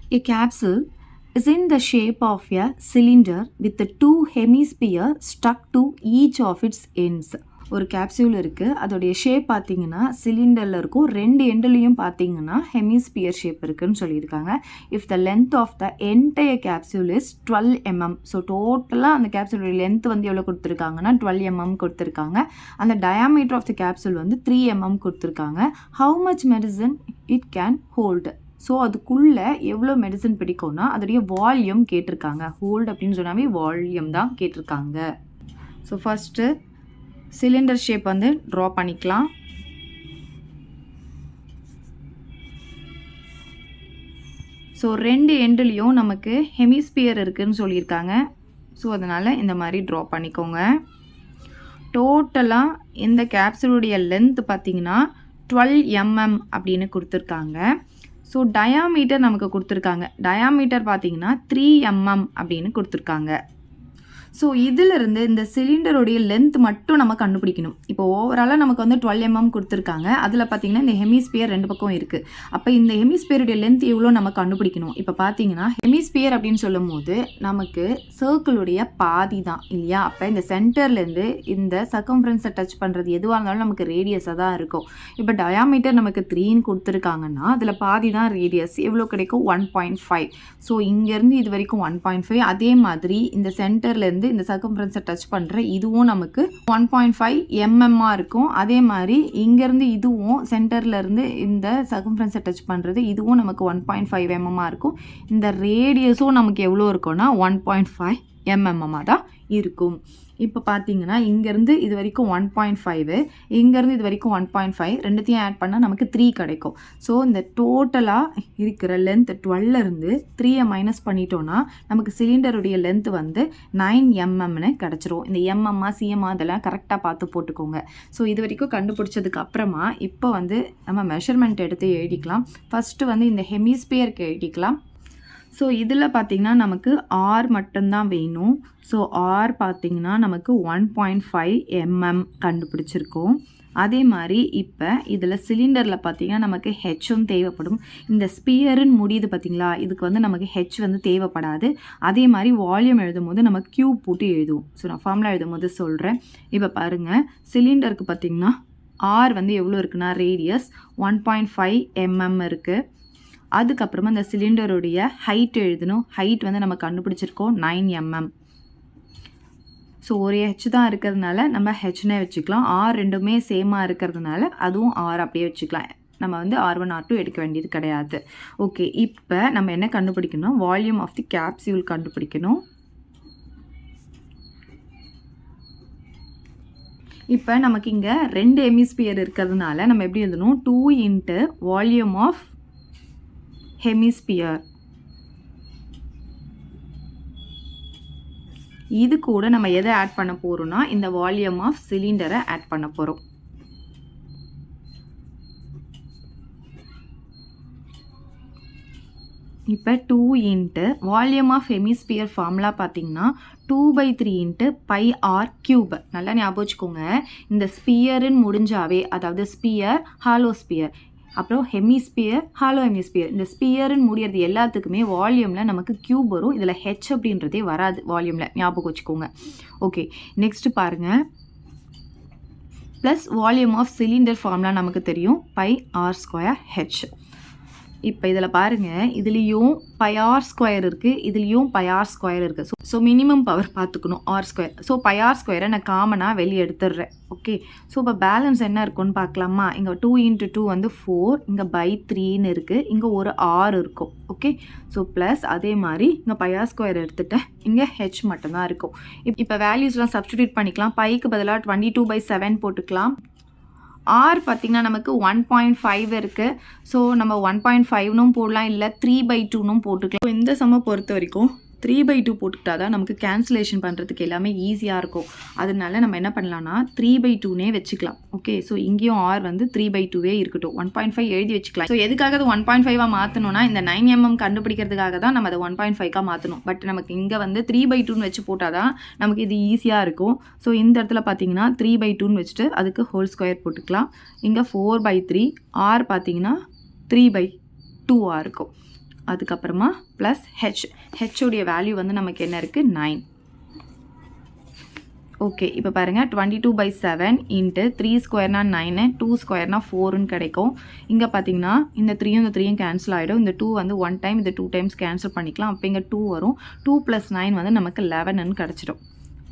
A capsule is in the shape of a cylinder with the two hemisphere stuck to each of its ends. ஒரு capsule இருக்குது, அதோடைய shape பார்த்தீங்கன்னா சிலிண்டரில் இருக்கும். ரெண்டு எண்டுலேயும் பார்த்தீங்கன்னா ஹெமிஸ்பியர் ஷேப் இருக்குதுன்னு சொல்லியிருக்காங்க. If the length of the entire capsule is 12 mm. So டோட்டலாக அந்த கேப்சியூலோட லென்த் வந்து எவ்வளோ கொடுத்துருக்காங்கன்னா 12 mm கொடுத்துருக்காங்க. அந்த டயாமீட்டர் ஆஃப் த கேப்சியூல் வந்து 3 mm கொடுத்துருக்காங்க. How much medicine it can hold. So அதுக்குள்ளே எவ்வளோ மெடிசன் பிடிக்கும்னா அதோடைய வால்யூம் கேட்டிருக்காங்க. ஹோல்டு அப்படின்னு சொன்னாவே வால்யூம் தான் கேட்டிருக்காங்க. ஸோ ஃபஸ்ட்டு சிலிண்டர் ஷேப் வந்து ட்ரா பண்ணிக்கலாம். ஸோ ரெண்டு எண்டுலேயும் நமக்கு ஹெமிஸ்பியர் இருக்குதுன்னு சொல்லியிருக்காங்க. ஸோ அதனால் இந்த மாதிரி ட்ரா பண்ணிக்கோங்க. டோட்டலாக இந்த கேப்சூலுடைய லென்த் பார்த்திங்கன்னா 12 mm அப்படின்னு கொடுத்துருக்காங்க. ஸோ டயாமீட்டர் நமக்கு கொடுத்துருக்காங்க. டயாமீட்டர் பார்த்திங்கன்னா 3 mm அப்படின்னு கொடுத்துருக்காங்க. ஸோ இதிலிருந்து இந்த சிலிண்டருடைய லென்த் மட்டும் நம்ம கண்டுபிடிக்கணும். இப்போ ஓவராலாக நமக்கு வந்து 12 mm கொடுத்துருக்காங்க. அதில் பார்த்திங்கன்னா இந்த ஹெமிஸ்பியர் ரெண்டு பக்கம் இருக்குது. அப்போ இந்த ஹெமிஸ்பியருடைய லென்த் எவ்வளோ நம்ம கண்டுபிடிக்கணும். இப்போ பார்த்தீங்கன்னா ஹெமிஸ்பியர் அப்படின்னு சொல்லும் போது நமக்கு சர்க்கிளுடைய பாதி தான் இல்லையா. அப்போ இந்த சென்டர்லேருந்து இந்த சர்க்கம்ஃபரன்ஸை டச் பண்ணுறது எதுவாக இருந்தாலும் நமக்கு ரேடியஸாக தான் இருக்கும். இப்போ டயாமீட்டர் நமக்கு 3ன்னு கொடுத்துருக்காங்கன்னா அதில் பாதி தான் ரேடியஸ். எவ்வளோ கிடைக்கும் 1.5. ஸோ இங்கேருந்து இது வரைக்கும் 1.5. அதே மாதிரி இந்த சென்டர்லேருந்து இந்த சர்க்கம்ஃபரன்ஸை டச் பண்ணுற இதுவும் நமக்கு 1.5 mm இருக்கும். அதே மாதிரி இங்கேருந்து இதுவும் சென்டர்லேருந்து இந்த சர்க்கம்ஃபரன்ஸை டச் பண்ணுறது இதுவும் நமக்கு 1.5 mm இருக்கும். இந்த ரேடியஸும் நமக்கு எவ்வளோ இருக்கும்னா 1.5 mm தான் இருக்கும். இப்போ பார்த்தீங்கன்னா இங்கேருந்து இது வரைக்கும் 1.5, இங்கேருந்து இது வரைக்கும் 1.5, ரெண்டுத்தையும் ஆட் பண்ணால் நமக்கு 3 கிடைக்கும். ஸோ இந்த டோட்டலாக இருக்கிற லென்த் 12லேருந்து 3 மைனஸ் பண்ணிட்டோன்னா நமக்கு சிலிண்டருடைய லென்த் வந்து 9 mmன்னு கிடச்சிரும். இந்த எம்எம்மா சிஎம்மா அதெல்லாம் கரெக்டாக பார்த்து போட்டுக்கோங்க. ஸோ இது வரைக்கும் கண்டுபிடிச்சதுக்கு அப்புறமா இப்போ வந்து நம்ம மெஷர்மெண்ட் எடுத்து எழுதிக்கலாம். ஃபஸ்ட்டு வந்து இந்த ஹெமிஸ்பியருக்கு எழுதிக்கலாம். ஸோ இதில் பார்த்திங்கன்னா நமக்கு R மட்டும்தான் வேணும். ஸோ R பார்த்திங்கன்னா நமக்கு 1.5 mm கண்டுபிடிச்சிருக்கோம். அதே மாதிரி இப்போ இதில் சிலிண்டரில் பார்த்திங்கன்னா நமக்கு ஹெச்சும் தேவைப்படும். இந்த ஸ்பியருன்னு முடியுது பார்த்திங்களா, இதுக்கு வந்து நமக்கு ஹெச் வந்து தேவைப்படாது. அதே மாதிரி வால்யூம் எழுதும் போது நம்ம Q போட்டு எழுதுவோம். ஸோ நான் ஃபார்முலா எழுதும் போது சொல்கிறேன். இப்போ பாருங்கள், சிலிண்டருக்கு பார்த்திங்கன்னா R வந்து எவ்வளோ இருக்குன்னா ரேடியஸ் 1.5 mm இருக்குது. அதுக்கப்புறமா இந்த சிலிண்டருடைய ஹைட் எழுதணும். ஹைட் வந்து நம்ம கண்டுபிடிச்சிருக்கோம் 9 mm. ஸோ ஒரு ஹெச் தான் இருக்கிறதுனால நம்ம ஹெச்னே வச்சுக்கலாம். ஆர் ரெண்டுமே சேமாக இருக்கிறதுனால அதுவும் ஆர் அப்படியே வச்சுக்கலாம். நம்ம வந்து R1 R2 எடுக்க வேண்டியது கிடையாது. ஓகே, இப்போ நம்ம என்ன கண்டுபிடிக்கணும், வால்யூம் ஆஃப் தி கேப்சியூல் கண்டுபிடிக்கணும். இப்போ நமக்கு இங்கே ரெண்டு ஹெமிஸ்பியர் இருக்கிறதுனால நம்ம எப்படி எழுதணும், 2 into வால்யூம் ஆஃப் ஹெமிஸ்பியர். இது கூட நம்ம எதை ஆட் பண்ண போகிறோம்னா இந்த வால்யூம் ஆஃப் சிலிண்டரை ஆட் பண்ண போகிறோம். இப்போ 2 into volume of hemisphere formula பார்த்தீங்கன்னா 2/3 into πr³. நல்லா ஞாபகம் வச்சுக்கோங்க. இந்த ஸ்பியருன்னு முடிஞ்சாவே, அதாவது ஸ்பியர், ஹாலோ ஸ்பியர், அப்புறம் ஹெமிஸ்பியர், ஹாலோ ஹெமிஸ்பியர், இந்த ஸ்பியர்னு முடியறது எல்லாத்துக்குமே வால்யூமில் நமக்கு கியூப் வரும். இதில் ஹெச் அப்படின்றதே வராது வால்யூமில், ஞாபகம் வச்சுக்கோங்க. ஓகே, நெக்ஸ்ட் பாருங்கள். Plus volume of cylinder formula நமக்கு தெரியும், πr²h. இப்போ இதில் பாருங்கள், இதுலேயும் πr² இருக்குது, இதுலேயும் πr² இருக்குது. ஸோ மினிமம் பவர் பார்த்துக்கணும், R². ஸோ πr² நான் காமனாக வெளியே எடுத்துடுறேன். ஓகே, ஸோ இப்போ பேலன்ஸ் என்ன இருக்குன்னு பார்க்கலாமா. இங்கே 2 into 2 வந்து 4, இங்கே by3ன்னு இருக்குது, இங்கே ஒரு R இருக்கும். ஓகே, ஸோ ப்ளஸ் அதே மாதிரி இங்கே πr² எடுத்துகிட்டேன், இங்கே ஹெச் மட்டும்தான் இருக்கும். இப்போ வேல்யூஸ்லாம் சப்ஸ்டிடியூட் பண்ணிக்கலாம். பைக்கு பதிலாக 22/7 போட்டுக்கலாம். ஆர் பார்த்திங்கன்னா நமக்கு 1.5 இருக்குது. ஸோ நம்ம 1.5னும் போடலாம், இல்லை 3/2னும் போட்டுக்கலாம். இந்த சம்மை பொறுத்த வரைக்கும் 3/2 போட்டுக்கிட்டா தான் நமக்கு கேன்சலேஷன் பண்ணுறதுக்கு எல்லாமே ஈஸியாக இருக்கும். அதனால நம்ம என்ன பண்ணலாம்னா 3/2னே வச்சுக்கலாம். ஓகே, ஸோ இங்கேயும் ஆர் வந்து 3/2வே இருக்கட்டும். 1.5 எழுதி வச்சுக்கலாம். ஸோ எதுக்காக அது 1.5ஆக மாற்றணும்னா இந்த 9 mm கண்டுபிடிக்கிறதுக்காக தான் நம்ம அதை 1.5ஆக மாற்றணும். பட் நமக்கு இங்கே வந்து 3/2ன்னு வச்சு போட்டால் தான் நமக்கு இது ஈஸியாக இருக்கும். ஸோ இந்த இடத்துல பார்த்தீங்கன்னா 3/2ன்னு வச்சுட்டு அதுக்கு ஹோல் ஸ்கொயர் போட்டுக்கலாம். இங்கே 4/3, ஆர் பார்த்தீங்கன்னா 3/2ஆக இருக்கும். அதுக்கப்புறமா ப்ளஸ் ஹெச்சோடைய வேல்யூ வந்து நமக்கு என்ன இருக்குது 9. ஓகே, இப்போ பாருங்கள் 22/7 இன்ட்டு 3 ஸ்கொயர்னா 9, 2 ஸ்கொயர்னா 4ன்னு கிடைக்கும். இங்கே பார்த்தீங்கன்னா இந்த 3யும் இந்த 3யும் கேன்சல் ஆகிடும். இந்த 2 வந்து 1 டைம், இந்த 2 டைம்ஸ் கேன்சல் பண்ணிக்கலாம். அப்போ இங்கே 2 வரும். 2 + 9 வந்து நமக்கு 11ன்னு கிடச்சிடும்.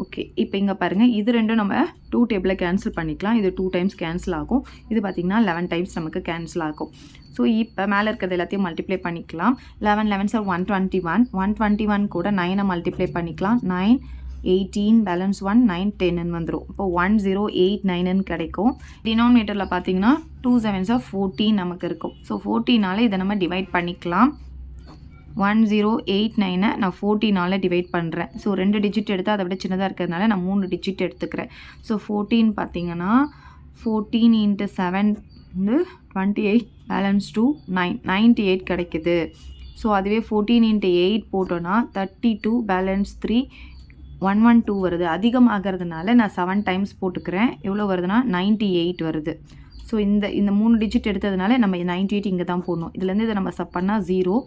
ஓகே, இப்போ இங்கே பாருங்கள் இது ரெண்டும் நம்ம 2 டேபிளில் கேன்சல் பண்ணிக்கலாம். இது 2 டைம்ஸ் கேன்சல் ஆகும். இது பார்த்திங்கன்னா 11 டைம்ஸ் நமக்கு கேன்சல் ஆகும். ஸோ இப்போ மேலே இருக்கிறது எல்லாத்தையும் மல்டிப்ளை பண்ணிக்கலாம். 11 11 121. 121 கூட 9 மல்டிப்ளை பண்ணிக்கலாம். 9 18 பேலன்ஸ் 1 9 10ன்னு வந்துடும். இப்போ 1089ன்னு கிடைக்கும். டினாமினேட்டரில் பார்த்தீங்கன்னா 2 7 14 நமக்கு இருக்கும். ஸோ 14னால இதை நம்ம டிவைட் பண்ணிக்கலாம். 1089 நான் 14னால டிவைட் பண்ணுறேன். ஸோ 2 டிஜிட் எடுத்து அதை விட சின்னதாக இருக்கிறதுனால நான் 3 டிஜிட் எடுத்துக்கிறேன். ஸோ 14 பார்த்தீங்கன்னா 14 × 7 வந்து 28 பேலன்ஸ் 2 9 98 கிடைக்குது. ஸோ அதுவே 14 × 8 போட்டோன்னா 32 பேலன்ஸ் 3 112 வருது. அதிகமாகிறதுனால நான் 7 டைம்ஸ் போட்டுக்கிறேன். எவ்வளோ வருதுன்னா 98 வருது. ஸோ இந்த 3 டிஜிட் எடுத்ததுனால நம்ம 98 இங்கே தான் போடணும். இதுலேருந்து இதை நம்ம சப் பண்ணால் 0.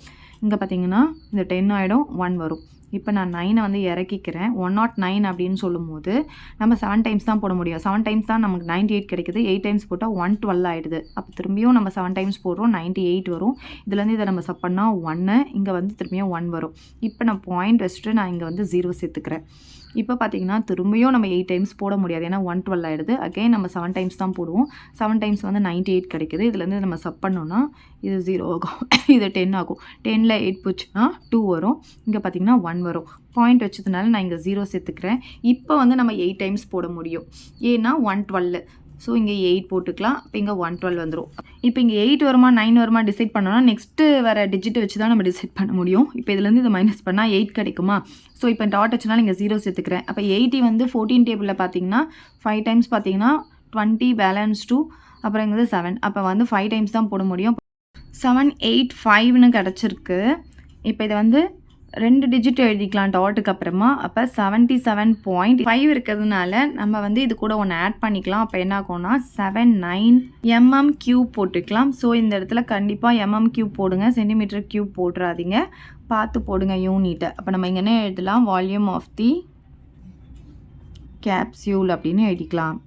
இங்கே பார்த்தீங்கன்னா இந்த 10 ஆகிடும், 1 வரும். இப்போ நான் 9 வந்து இறக்கிக்கிறேன். 109 அப்படின்னு சொல்லும்போது நம்ம 7 டைம்ஸ் தான் போட முடியும். 7 டைம்ஸ் தான் நமக்கு 98 கிடைக்குது. 8 டைம்ஸ் போட்டால் 112 ஆகிடுது. அப்போ திரும்பியும் நம்ம 7 டைம்ஸ் போடுறோம், 98 வரும். இதுலேருந்து இதை நம்ம சப் பண்ணால் 1, இங்கே வந்து திரும்பியும் 1 வரும். இப்போ நான் பாயிண்ட் வச்சுட்டு நான் இங்கே வந்து 0 சேர்த்துக்கிறேன். இப்போ பார்த்தீங்கன்னா திரும்பியும் நம்ம 8 டைம்ஸ் போட முடியாது, ஏன்னா 112 ஆகிடுது. அகைன் நம்ம 7 டைம்ஸ் தான் போடுவோம். 7 டைம்ஸ் வந்து 98 கிடைக்குது. இதுலேருந்து நம்ம சப் பண்ணோன்னா இது 0 ஆகும், இது 10 ஆகும். 10ல் 8 போச்சுன்னா 2 வரும். இங்கே பார்த்தீங்கன்னா 1 வரும். பாயிண்ட் வச்சதுனால நான் இங்கே 0 சேர்த்துக்கிறேன். இப்போ வந்து நம்ம 8 டைம்ஸ் போட முடியும், ஏன்னா 112. ஸோ இங்கே 8 போட்டுக்கலாம். இப்போ இங்கே 112 வந்துடும். இப்போ இங்கே 8 வருமா 9 வருமா டிசைட் பண்ணோன்னா நெக்ஸ்ட்டு வர டிஜிட் வச்சு தான் நம்ம டிசைட் பண்ண முடியும். இப்போ இதுலேருந்து இதை மைனஸ் பண்ணால் 8 கிடைக்குமா? ஸோ இப்போ டாட் வச்சுனால இங்கே 0 சேர்த்துக்கிறேன். அப்போ 80 வந்து 14 டேபிளில் பார்த்தீங்கன்னா 5 டைம்ஸ் பார்த்தீங்கன்னா 20 பேலன்ஸ் 2, அப்புறம் இங்கே 7. அப்போ வந்து 5 டைம்ஸ் தான் போட முடியும். 785ன்னு கிடச்சிருக்கு. இப்போ இதை வந்து 2 டிஜிட் எழுதிக்கலாம் டாட்டுக்கு அப்புறமா. அப்போ 77.5 இருக்கிறதுனால நம்ம வந்து இது கூட ஒன்று ஆட் பண்ணிக்கலாம். அப்போ என்ன ஆகும்னா 79 mm³ போட்டுக்கலாம். ஸோ இந்த இடத்துல கண்டிப்பாக mm³ போடுங்க, சென்டிமீட்டர் கியூப் போட்டுறாதீங்க, பார்த்து போடுங்க யூனிட்டை. அப்போ நம்ம இங்கே என்ன எழுதலாம், வால்யூம் ஆஃப் தி கேப்சியூல் அப்படின்னு எழுதிக்கலாம்.